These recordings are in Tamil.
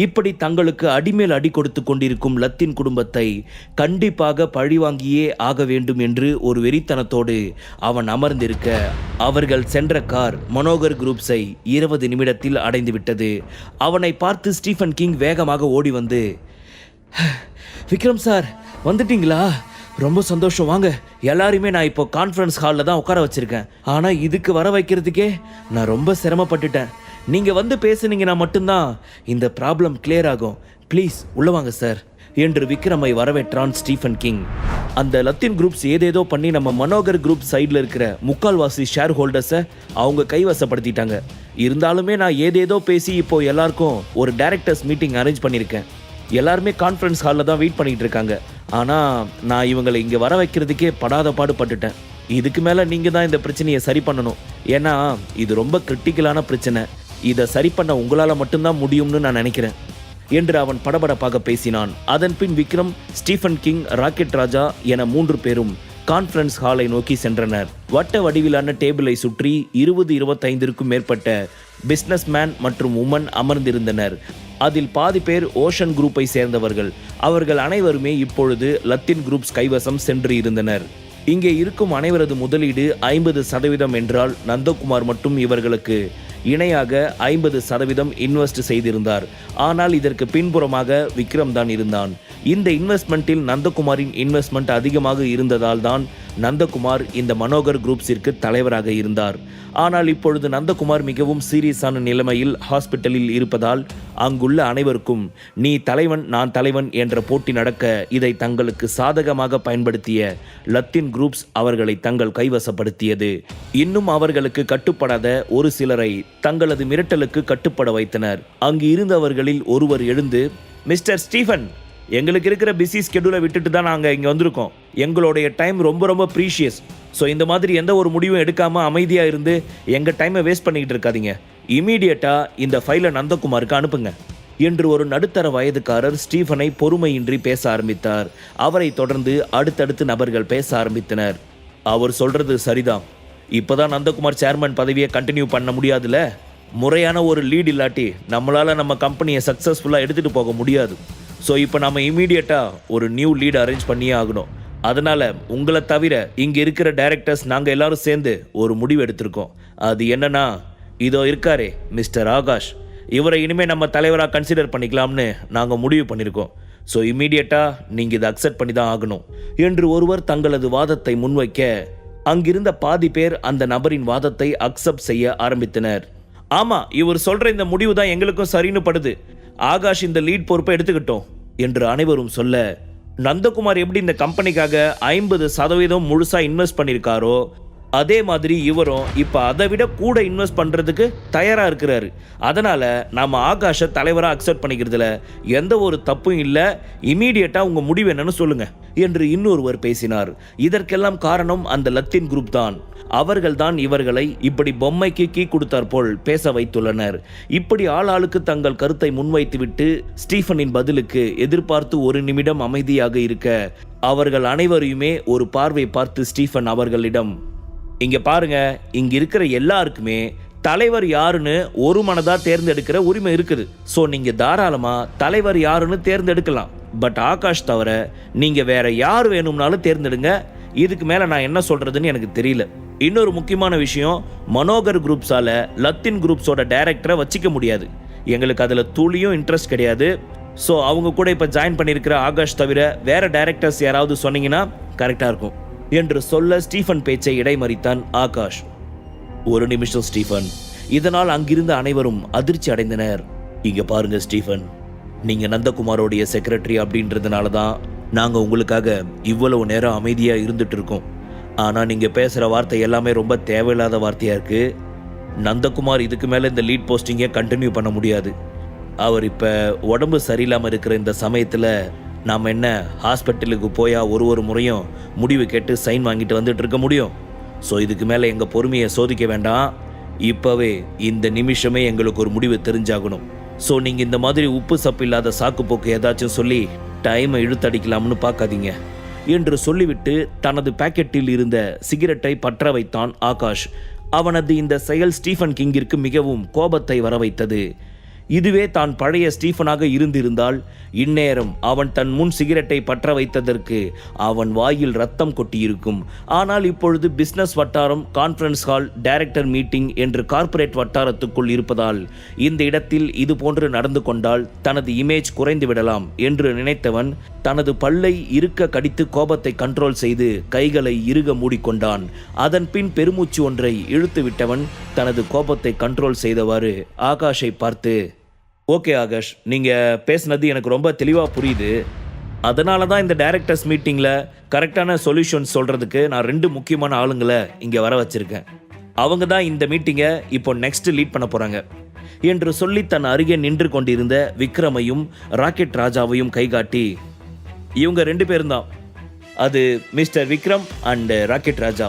இப்படி தங்களுக்கு அடிமேல் அடி கொடுத்து கொண்டிருக்கும் லத்தின் குடும்பத்தை கண்டிப்பாக பழிவாங்கியே ஆக வேண்டும் என்று ஒரு வெறித்தனத்தோடு அவன் அமர்ந்திருக்க, அவர்கள் சென்ற கார் மனோகர் குரூப்ஸை 20 நிமிடத்தில் அடைந்துவிட்டது. அவனை பார்த்து ஸ்டீஃபன் கிங் வேகமாக ஓடி வந்து, விக்ரம் சார் வந்துட்டீங்களா? ரொம்ப சந்தோஷம், வாங்க. எல்லாருமே நான் இப்போ கான்ஃபரன்ஸ் ஹாலில் தான் உட்கார வச்சிருக்கேன். ஆனால் இதுக்கு வர வைக்கிறதுக்கே நான் ரொம்ப சிரமப்பட்டுட்டேன். நீங்கள் வந்து பேசுனீங்கன்னா மட்டும்தான் இந்த ப்ராப்ளம் கிளியர் ஆகும். ப்ளீஸ் உள்ள வாங்க சார் என்று விக்ரமை வரவேற்றான் ஸ்டீஃபன் கிங். அந்த லத்தின் குரூப்ஸ் ஏதேதோ பண்ணி நம்ம மனோகர் குரூப் சைடில் இருக்கிற முக்கால்வாசி ஷேர் ஹோல்டர்ஸை அவங்க கைவசப்படுத்திட்டாங்க. இருந்தாலுமே நான் ஏதேதோ பேசி இப்போ எல்லாருக்கும் ஒரு டைரக்டர்ஸ் மீட்டிங் அரேஞ்ச் பண்ணியிருக்கேன். எல்லாருமே கான்ஃபரன்ஸ் ஹாலில் தான் வெயிட் பண்ணிகிட்டு இருக்காங்க. ஆனால் நான் இவங்களை இங்கே வர வைக்கிறதுக்கே படாத பாடுபட்டுட்டேன். இதுக்கு மேலே நீங்கள் தான் இந்த பிரச்சனையை சரி பண்ணணும். ஏன்னா இது ரொம்ப கிரிட்டிக்கலான பிரச்சனை. இதை சரி பண்ண உங்களால் மட்டும்தான் முடியும்னு நான் நினைக்கிறேன் என்று அவன் படபடப்பாக பேசினான். அதன் பின் விக்ரம், ஸ்டீஃபன் கிங், ராக்கெட் ராஜா என 3 பேரும் கான்ஃபரன்ஸ் ஹாலை நோக்கி சென்றனர். வட்ட வடிவிலான டேபிளை சுற்றி 20-25க்கும் மேற்பட்ட பிஸ்னஸ் மேன் மற்றும் உமன் அமர்ந்திருந்தனர். அதில் பாதி பேர் ஓஷன் குரூப்பை சேர்ந்தவர்கள். அவர்கள் அனைவருமே இப்பொழுது லத்தின் குரூப்ஸ் கைவசம் சென்று இருந்தனர். இங்கே இருக்கும் அனைவரது முதலீடு 50% என்றால் நந்தகுமார் மட்டும் இவர்களுக்கு இணையாக 50% இன்வெஸ்ட் செய்திருந்தார். ஆனால் இதற்கு பின்புறமாக விக்ரம் தான் இருந்தான். இந்த இன்வெஸ்ட்மெண்ட்டில் நந்தகுமாரின் இன்வெஸ்ட்மெண்ட் அதிகமாக இருந்ததால் தான் நந்தகுமார் இந்த மனோகர் குரூப்ஸிற்கு தலைவராக இருந்தார். ஆனால் இப்பொழுது நந்தகுமார் மிகவும் சீரியஸான நிலைமையில் ஹாஸ்பிட்டலில் இருப்பதால் அங்குள்ள அனைவருக்கும் நீ தலைவன் நான் தலைவன் என்ற போட்டி நடக்க இதை தங்களுக்கு சாதகமாக பயன்படுத்திய லத்தின் குரூப்ஸ் அவர்களை தங்கள் கைவசப்படுத்தியது. இன்னும் அவர்களுக்கு கட்டுப்படாத ஒரு சிலரை தங்களது மிரட்டலுக்கு கட்டுப்பட வைத்தனர். அங்கு இருந்தவர்களில் ஒருவர் எழுந்து, மிஸ்டர் ஸ்டீஃபன், எங்களுக்கு இருக்கிற பிஸி ஸ்கெடியூலை விட்டுட்டு தான் நாங்கள் இங்கே வந்திருக்கோம். எங்களுடைய டைம் ரொம்ப ரொம்ப ப்ரீஷியஸ். ஸோ இந்த மாதிரி எந்த ஒரு முடிவும் எடுக்காமல் அமைதியாக இருந்து எங்கள் டைமை வேஸ்ட் பண்ணிக்கிட்டு இருக்காதீங்க. இமீடியட்டாக இந்த ஃபைலை நந்தகுமாருக்கு அனுப்புங்க என்று ஒரு நடுத்தர வயதுக்காரர் ஸ்டீஃபனை பொறுமையின்றி பேச ஆரம்பித்தார். அவரை தொடர்ந்து அடுத்தடுத்து நபர்கள் பேச ஆரம்பித்தனர். அவர் சொல்கிறது சரிதான். இப்போ தான் நந்தகுமார் சேர்மன் பதவியை கண்டினியூ பண்ண முடியாதுல்ல. முறையான ஒரு லீட் இல்லாட்டி நம்மளால் நம்ம கம்பெனியை சக்ஸஸ்ஃபுல்லாக எடுத்துகிட்டு போக முடியாது. ஸோ இப்போ நம்ம இமீடியட்டாக ஒரு நியூ லீட் அரேஞ்ச் பண்ணியே ஆகணும். அதனால் உங்களை தவிர இங்கே இருக்கிற டைரக்டர்ஸ் நாங்கள் எல்லாரும் சேர்ந்து ஒரு முடிவு எடுத்திருக்கோம். அது என்னன்னா, இதோ இருக்காரே மிஸ்டர் ஆகாஷ், இவரை இனிமேல் நம்ம தலைவராக கன்சிடர் பண்ணிக்கலாம்னு நாங்கள் முடிவு பண்ணியிருக்கோம். ஸோ இமீடியட்டாக நீங்கள் இதை அக்செப்ட் பண்ணி தான் ஆகணும் என்று ஒருவர் தங்களது வாதத்தை முன்வைக்க, அங்கிருந்த பாதி பேர் அந்த நபரின் வாதத்தை அக்செப்ட் செய்ய ஆரம்பித்தனர். ஆமாம், இவர் சொல்கிற இந்த முடிவு தான் எங்களுக்கும் சரின்னு படுது. ஆகாஷ் இந்த லீட் பொறுப்பை எடுத்துக்கிட்டோம் என்று அனைவரும் சொல்ல, நந்தகுமார் எப்படி இந்த கம்பெனிக்காக 50% முழுசாக இன்வெஸ்ட் பண்ணியிருக்காரோ அதே மாதிரி இவரும் இப்போ அதை விட கூட இன்வெஸ்ட் பண்ணுறதுக்கு தயாராக இருக்கிறாரு. அதனால் நம்ம ஆகாஷை தலைவராக அக்செப்ட் பண்ணிக்கிறதுல எந்த ஒரு தப்பும் இல்லை. இமீடியட்டாக உங்கள் முடிவு என்னன்னு சொல்லுங்கள் என்று இன்னொருவர் பேசினார். இதற்கெல்லாம் காரணம் அந்த லத்தின் குரூப் தான். அவர்கள்தான் இவர்களை இப்படி பொம்மைக்கு கீ கொடுத்தார் போல் பேச வைத்துள்ளனர். இப்படி ஆளாளுக்கு தங்கள் கருத்தை முன்வைத்துவிட்டு ஸ்டீஃபனின் பதிலுக்கு எதிர்பார்த்து ஒரு நிமிடம் அமைதியாக இருக்க, அவர்கள் அனைவரையுமே ஒரு பார்வை பார்த்து ஸ்டீஃபன் அவர்களிடம், இங்க பாருங்க, இங்க இருக்கிற எல்லாருக்குமே தலைவர் யாருன்னு ஒரு மனதா தேர்ந்தெடுக்கிற உரிமை இருக்குது. ஸோ நீங்க தாராளமா தலைவர் யாருன்னு தேர்ந்தெடுக்கலாம். பட் ஆகாஷ் தவிர நீங்க வேற யார் வேணும்னாலும் தேர்ந்தெடுங்க. இதுக்கு மேல நான் என்ன சொல்றதுன்னு எனக்கு தெரியல. இன்னொரு முக்கியமான விஷயம், மனோகர் குரூப்ஸால லத்தின் குரூப்ஸோட டைரக்டரை வச்சிக்க முடியாது. எங்களுக்கு அதுல துளியும் இன்ட்ரெஸ்ட் கிடையாது. ஸோ அவங்க கூட இப்போ ஜாயின் பண்ணியிருக்கிற ஆகாஷ் தவிர வேற டைரக்டர்ஸ் யாராவது சொன்னீங்கன்னா கரெக்டாக இருக்கும் என்று சொல்ல ஸ்டீஃபன் பேச்சை இடைமறித்தான் ஆகாஷ். ஒரு நிமிஷம் ஸ்டீஃபன். இதனால் அங்கிருந்த அனைவரும் அதிர்ச்சி அடைந்தனர். இங்க பாருங்க ஸ்டீஃபன், நீங்க நந்தகுமாரோடைய செக்ரட்டரி அப்படின்றதுனால தான் நாங்கள் உங்களுக்காக இவ்வளவு நேரம் அமைதியாக இருந்துட்டு இருக்கோம். ஆனால் நீங்கள் பேசுகிற வார்த்தை எல்லாமே ரொம்ப தேவையில்லாத வார்த்தையாக இருக்குது. நந்தகுமார் இதுக்கு மேலே இந்த லீட் போஸ்டிங்கை கண்டினியூ பண்ண முடியாது. அவர் இப்போ உடம்பு சரியில்லாமல் இருக்கிற இந்த சமயத்தில் நாம் என்ன ஹாஸ்பிட்டலுக்கு போயா ஒரு முறையும் முடிவு கேட்டு சைன் வாங்கிட்டு வந்துட்டு இருக்க முடியும்? ஸோ இதுக்கு மேலே எங்கள் பொறுமையை சோதிக்க வேண்டாம். இப்போவே இந்த நிமிஷமே எங்களுக்கு ஒரு முடிவு தெரிஞ்சாகணும். ஸோ நீங்கள் இந்த மாதிரி உப்பு சப்பு இல்லாத சாக்குப்போக்கு ஏதாச்சும் சொல்லி டைமை இழுத்தடிக்கலாம்னு பார்க்காதீங்க என்று சொல்லிவிட்டு தனது பாக்கெட்டில் இருந்த சிகரெட்டை பற்ற வைத்தான் ஆகாஷ். அவனது இந்த செயல் ஸ்டீஃபன் கிங்கிற்கு மிகவும் கோபத்தை வர வைத்தது. இதுவே தான் பழைய ஸ்டீஃபனாக இருந்திருந்தால் இந்நேரம் அவன் தன் முன் சிகரெட்டை பற்ற வைத்ததற்கு அவன் வாயில் ரத்தம் கொட்டியிருக்கும். ஆனால் இப்பொழுது பிசினஸ் வட்டாரம், கான்ஃபரன்ஸ் ஹால், டைரக்டர் மீட்டிங் என்று கார்ப்பரேட் வட்டாரத்துக்குள் இருப்பதால் இந்த இடத்தில் இது போன்று நடந்து கொண்டால் தனது இமேஜ் குறைந்து விடலாம் என்று நினைத்தவன் தனது பல்லை இருக்க கடித்து கோபத்தை கண்ட்ரோல் செய்து கைகளை இறுக மூடிக்கொண்டான். அதன் பின் பெருமூச்சு ஒன்றை இழுத்து விட்டவன் தனது கோபத்தை கண்ட்ரோல் செய்தவாறு ஆகாஷை பார்த்து, ஓகே ஆகாஷ், நீங்கள் பேசுனது எனக்கு ரொம்ப தெளிவாக புரியுது. அதனால தான் இந்த டைரக்டர்ஸ் மீட்டிங்கில் கரெக்டான சொல்யூஷன் சொல்கிறதுக்கு நான் 2 முக்கியமான ஆளுங்களை இங்கே வர வச்சுருக்கேன். அவங்க தான் இந்த மீட்டிங்கை இப்போ நெக்ஸ்ட் லீட் பண்ண போகிறாங்க என்று சொல்லி தன் அருகே நின்று கொண்டிருந்த விக்ரமையும் ராக்கெட் ராஜாவையும் கைகாட்டி, இவங்க 2 பேரும் தான், அது மிஸ்டர் விக்ரம் அண்ட் ராக்கெட் ராஜா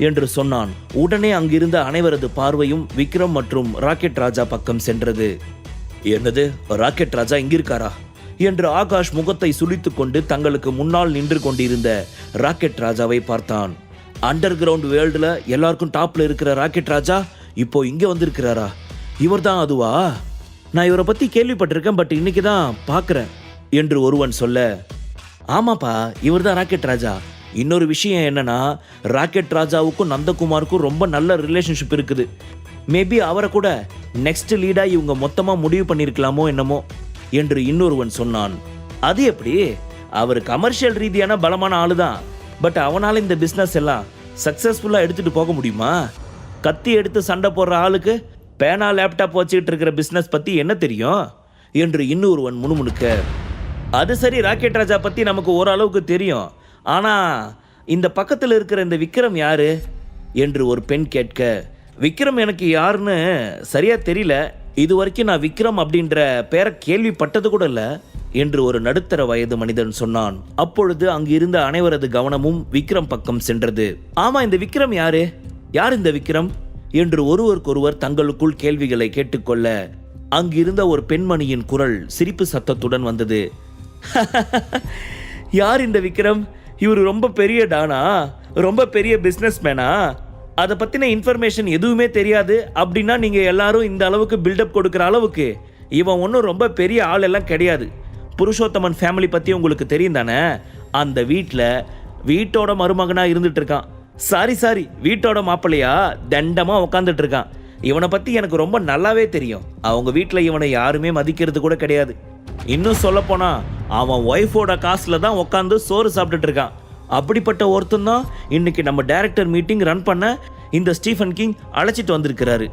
என்று சொன்னான். உடனே அங்கிருந்த அனைவரது பார்வையும் விக்ரம் மற்றும் ராக்கெட் ராஜா பக்கம் சென்றது. என்னது, ராக்கெட் ராஜா இங்கிருக்காரா என்று ஆகாஷ் முகத்தை சுளித்துக் கொண்டு தங்களுக்கு முன்னால் நின்று கொண்டிருந்த ராக்கெட் ராஜாவை பார்த்தான். அண்டர் கிரவுண்ட் வேர்ல்டுல எல்லாருக்கும் டாப்ல இருக்கிற ராக்கெட் ராஜா இப்போ இங்க வந்திருக்கிறாரா? இவர் தான் அதுவா? நான் இவரை பத்தி கேள்விப்பட்டிருக்கேன், பட் இன்னைக்கு தான் பார்க்குறேன் என்று ஒருவன் சொல்ல, ஆமாப்பா, இவர் தான் ராக்கெட் ராஜா. இன்னொரு விஷயம் என்னன்னா, ராக்கெட் ராஜாவுக்கும் நந்தகுமாருக்கும் ரொம்ப நல்ல ரிலேஷன்ஷிப் இருக்குது. மேபி அவரை கூட நெக்ஸ்ட் லீடா இவங்க மொத்தமா முடிவு பண்ணிருக்கலாமோ என்னமோ என்று இன்னொருவன் சொன்னான். அது எப்படி? அவர் கமர்ஷியல் ரீதியான பலமான ஆளு தான், பட் அவனால இந்த பிசினஸ் எல்லாம் சக்சஸ்ஃபுல்லா எடுத்துட்டு போக முடியுமா? கத்தி எடுத்து சண்டை போடுற ஆளுக்கு பேனா லேப்டாப் வச்சுக்கிட்டு இருக்கிற பிசினஸ் பத்தி என்ன தெரியும் என்று இன்னொருவன் முணுமுணுக்க, அது சரி, ராக்கெட் ராஜா பத்தி நமக்கு ஓரளவுக்கு தெரியும், ஆனா இந்த பக்கத்தில் இருக்கிற இந்த விக்ரம் யாரு என்று ஒரு பெண் கேட்க, விக்ரம் எனக்கு யாருன்னு சரியா தெரியல, இது வரைக்கும் நான் விக்ரம் அப்படின்ற பேரை கேள்விப்பட்டது கூட இல்லை என்று ஒரு நடுத்தர வயது மனிதன் சொன்னான். அப்பொழுது அங்கு இருந்த அனைவரது கவனமும் விக்ரம் பக்கம் சென்றது. ஆமா, இந்த விக்ரம் யாரு? யார் இந்த விக்ரம் என்று ஒருவருக்கொருவர் தங்களுக்குள் கேள்விகளை கேட்டுக்கொள்ள அங்கிருந்த ஒரு பெண்மணியின் குரல் சிரிப்பு சத்தத்துடன் வந்தது. யார் இந்த விக்ரம்? இவர் ரொம்ப பெரிய டானா? ரொம்ப பெரிய பிசினஸ் மேனா? அதை பற்றின இன்ஃபர்மேஷன் எதுவுமே தெரியாது அப்படின்னா நீங்கள் எல்லாரும் இந்த அளவுக்கு பில்டப் கொடுக்குற அளவுக்கு இவன் ஒன்றும் ரொம்ப பெரிய ஆள் எல்லாம் கிடையாது. புருஷோத்தமன் ஃபேமிலி பற்றி உங்களுக்கு தெரியும் தானே? அந்த வீட்டோட மருமகனாக இருந்துட்டு இருக்கான். சாரி, வீட்டோட மாப்பிள்ளையா தண்டமாக உக்காந்துட்டு இருக்கான். இவனை பற்றி எனக்கு ரொம்ப நல்லாவே தெரியும். அவங்க வீட்டில் இவனை யாருமே மதிக்கிறது கூட கிடையாது. இன்னும் சொல்லப்போனா அவன் ஒய்ஃபோட காசில் தான் உட்காந்து சோறு சாப்பிட்டுட்டு இருக்கான். அப்படிப்பட்ட ஒருத்தன் தான் இன்னைக்கு நம்ம டைரக்டர் மீட்டிங் ரன் பண்ண இந்த ஸ்டீஃபன் கிங் அழைச்சிட்டு வந்திருக்கிறாரு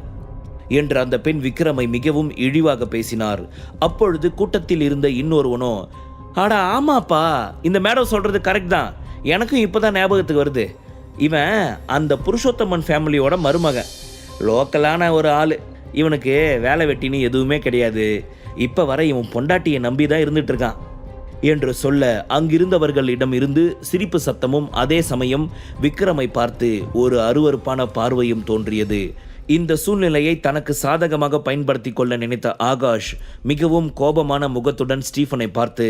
என்று அந்த பெண் விக்ரமை மிகவும் இழிவாக பேசினார். அப்பொழுது கூட்டத்தில் இருந்த இன்னொருவனோ, ஆடா ஆமாப்பா, இந்த மேடம் சொல்றது கரெக்ட் தான், எனக்கும் இப்போதான் ஞாபகத்துக்கு வருது, இவன் அந்த புருஷோத்தமன் ஃபேமிலியோட மருமகன், லோக்கலான ஒரு ஆள், இவனுக்கு வேலை வெட்டின்னு எதுவுமே கிடையாது, இப்போ வர இவன் பொண்டாட்டியை நம்பி தான் இருந்துட்டு இருக்கான் என்று சொல்ல அங்கிருந்தவர்களிடம் இருந்து சிரிப்பு சத்தமும் அதே சமயம் விக்ரமை பார்த்து ஒரு அருவருப்பான பார்வையும் தோன்றியது. இந்த சூழ்நிலையை தனக்கு சாதகமாக பயன்படுத்தி கொள்ள நினைத்த ஆகாஷ் மிகவும் கோபமான முகத்துடன் ஸ்டீஃபனை பார்த்து,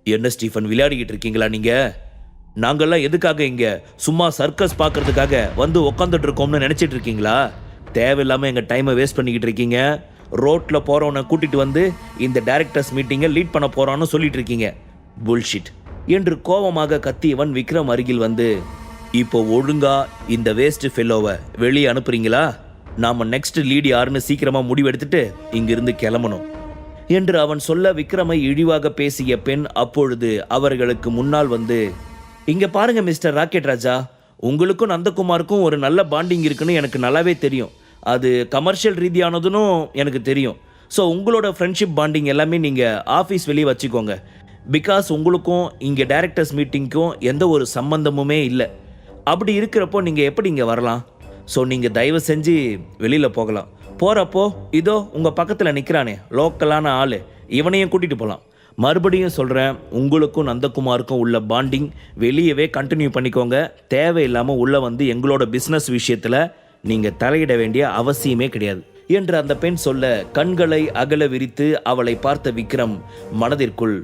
என்ன ஸ்டீஃபன், விளையாடிக்கிட்டு இருக்கீங்களா நீங்க? நாங்கள்லாம் எதுக்காக இங்க சும்மா சர்க்கஸ் பார்க்கறதுக்காக வந்து உக்காந்துட்டு இருக்கோம்னு நினைச்சிட்டு இருக்கீங்களா? தேவையில்லாம எங்க டைமை வேஸ்ட் பண்ணிக்கிட்டு இருக்கீங்க. ரோட்ல போறவனை கூட்டிட்டு வந்து இந்த டைரக்டர்ஸ் மீட்டிங்கை லீட் பண்ண போறான்னு சொல்லிட்டு இருக்கீங்க. புல்ஷிட் என்று கோபமாக கத்தியவன் விக்ரம் அருகில் வந்து, இப்போ ஒழுங்கா இந்த வேஸ்ட் ஃபெல்லோவை வெளியே அனுப்புறீங்களா? நாம நெக்ஸ்ட் லீட் யாருன்னு சீக்கிரமா முடிவெடுத்துட்டு இங்கிருந்து கிளம்பணும் என்று அவன் சொல்ல விக்ரமை இழிவாக பேசிய பெண் அப்பொழுது அவர்களுக்கு முன்னால் வந்து, இங்க பாருங்க மிஸ்டர் ராக்கெட் ராஜா, உங்களுக்கும் நந்தகுமாருக்கும் ஒரு நல்ல பாண்டிங் இருக்குன்னு எனக்கு நல்லாவே தெரியும். அது கமர்ஷியல் ரீதியானதுன்னு எனக்கு தெரியும். ஸோ உங்களோட ஃப்ரெண்ட்ஷிப் பாண்டிங் எல்லாமே நீங்கள் ஆஃபீஸ் வெளியே வச்சுக்கோங்க. பிகாஸ் உங்களுக்கும் இங்கே டைரக்டர்ஸ் மீட்டிங்க்கும் எந்த ஒரு சம்பந்தமுமே இல்லை. அப்படி இருக்கிறப்போ நீங்கள் எப்படி இங்கே வரலாம்? ஸோ நீங்கள் தயவு செஞ்சு வெளியில் போகலாம். போகிறப்போ இதோ உங்கள் பக்கத்தில் நிற்கிறானே லோக்கலான ஆள், இவனையும் கூட்டிகிட்டு போகலாம். மறுபடியும் சொல்கிறேன், உங்களுக்கும் நந்தகுமாருக்கும் உள்ள பாண்டிங் வெளியவே கண்டினியூ பண்ணிக்கோங்க. தேவையில்லாமல் உள்ளே வந்து எங்களோட பிஸ்னஸ் விஷயத்தில் நீங்கள் தலையிட வேண்டிய அவசியமே கிடையாது என்று அந்த பெண் சொல்ல கண்களை அகல விரித்து அவளை பார்த்த விக்ரம் மனதிற்குள்,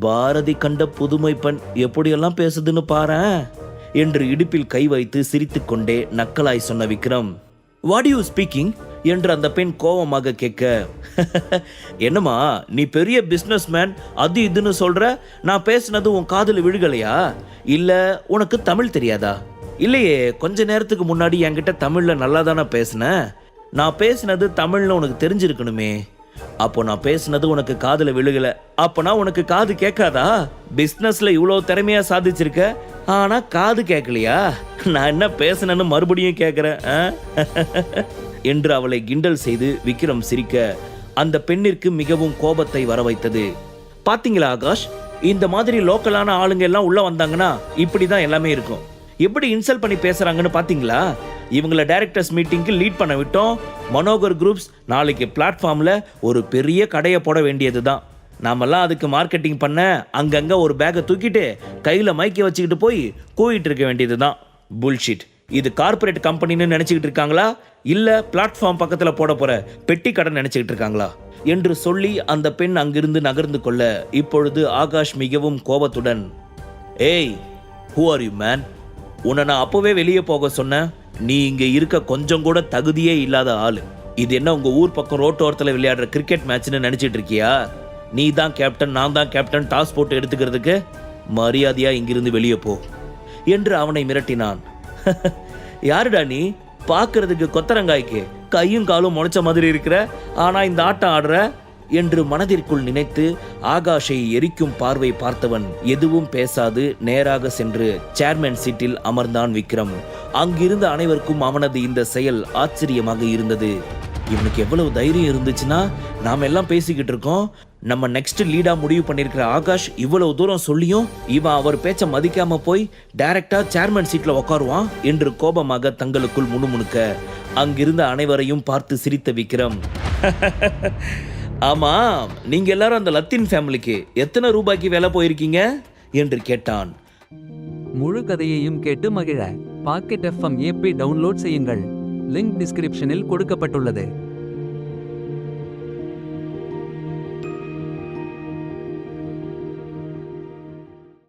பாரதி கண்ட புதுமை பெண் எப்படியெல்லாம் பேசுதுன்னு பாரேன் என்று இடுப்பில் கை வைத்து சிரித்து கொண்டே நக்கலாய் சொன்ன விக்ரம், வாட் யூ ஸ்பீக்கிங் என்று அந்த பெண் கோபமாக கேட்க, என்னம்மா நீ பெரிய பிசினஸ் மேன் அது இதுன்னு சொல்ற, நான் பேசுனது உன் காதுல விழுகலையா? இல்ல உனக்கு தமிழ் தெரியாதா? இல்லையே, கொஞ்ச நேரத்துக்கு முன்னாடி என்கிட்ட தமிழ்ல நல்லா தானே பேசின. நான் பேசினது தமிழ்ல உனக்கு தெரிஞ்சிருக்கணுமே. அப்போ நான் பேசினது உனக்கு காதுல விழுகல, அப்பனா உனக்கு காது கேட்காதா? பிசினஸ்ல இவ்வளவு திறமையா சாதிச்சிருக்க, ஆனா காது கேட்கலையா? நான் என்ன பேசினேன்னு மறுபடியும் கேட்கிறேன் என்று அவளை கிண்டல் செய்து விக்ரம் சிரிக்க அந்த பெண்ணிற்கு மிகவும் கோபத்தை வர வைத்தது. பாத்தீங்களா ஆகாஷ், இந்த மாதிரி லோக்கலான ஆளுங்க எல்லாம் உள்ள வந்தாங்கன்னா இப்படிதான் எல்லாமே இருக்கும். எப்படி இன்சல்ட் பண்ணி பேசுறாங்கன்னு பாத்தீங்களா? இவங்களை டைரக்டர்ஸ் மீட்டிங்க்கு லீட் பண்ண விட்டோம். மனோகர் குரூப்ஸ் நாளைக்கு பிளாட்ஃபார்ம்ல ஒரு பெரிய கடையை போட வேண்டியதுதான். நாமெல்லாம் அதுக்கு மார்க்கெட்டிங் பண்ண அங்கங்க ஒரு பேக்கை தூக்கிட்டு கையில மைக்கை வச்சுக்கிட்டு போய் கூவிட்டு இருக்க வேண்டியதுதான். புல்ஷிட். இது கார்பரேட் கம்பெனின்னு நினைச்சுக்கிட்டு இருக்காங்களா, இல்ல பிளாட்ஃபார்ம் பக்கத்துல போட போற பெட்டி கடை நினைச்சுக்கிட்டு இருக்காங்களா என்று சொல்லி அந்த பெண் அங்கிருந்து நகர்ந்து கொள்ள இப்பொழுது ஆகாஷ் மிகவும் கோபத்துடன், ஏய் ஹூ ஆர் யூ மேன்? உன்னை நான் அப்பவே வெளியே போக சொன்னேன். நீ இங்க இருக்க கொஞ்சம் கூட தகுதியே இல்லாத ஆளு. இது என்ன உங்க ஊர் பக்கம் ரோட்டோரத்தில் விளையாடுற கிரிக்கெட் மேட்ச்னு நினைச்சிட்டு இருக்கியா? நீ தான் கேப்டன், நான் தான் கேப்டன், டாஸ் போட்டு எடுத்துக்கிறதுக்கு. மரியாதையா இங்கிருந்து வெளியே போ என்று அவனை மிரட்டினான். யாருடா நீ? பார்க்கறதுக்கு கொத்தரங்காய்க்கு கையும் காலும் முளைச்ச மாதிரி இருக்கிற, ஆனா இந்த ஆட்டம் ஆடுற என்று மனதிற்குள் நினைத்து ஆகாஷை எரிக்கும் பார்வை பார்த்தவன் எதுவும் பேசாது நேராக சென்று சேர்மேன் சீட்டில் அமர்ந்தான் விக்ரம். அங்கிருந்த அனைவருக்கும் அவனது இந்த செயல் ஆச்சரியமாக இருந்தது. இவனுக்கு எவ்வளவு தைரியம் இருந்துச்சுன்னா, நாம எல்லாம் பேசிக்கிட்டு இருக்கோம், நம்ம நெக்ஸ்ட் லீடா முடிவு பண்ணிருக்கிற ஆகாஷ் இவ்வளவு தூரம் சொல்லியும் இவன் அவர் பேச்ச மதிக்காம போய் டைரக்டா சேர்மேன் சீட்ல உட்காருவான் என்று கோபமாக தங்களுக்குள் முணுமுணுக்க அங்கிருந்த அனைவரையும் பார்த்து சிரித்த விக்ரம், ஆமா, நீங்க எல்லாரும் அந்த லத்தீன் ஃபேமிலிக்கு எத்தனை ரூபாய்க்கு வேலை போயிருக்கீங்க என்று கேட்டான். முழு கதையையும் கேட்டு மகிழ பாக்கெட் FM ஆப்பை டவுன்லோட் செய்யுங்கள். லிங்க் டிஸ்கிரிப்ஷனில் கொடுக்கப்பட்டுள்ளது.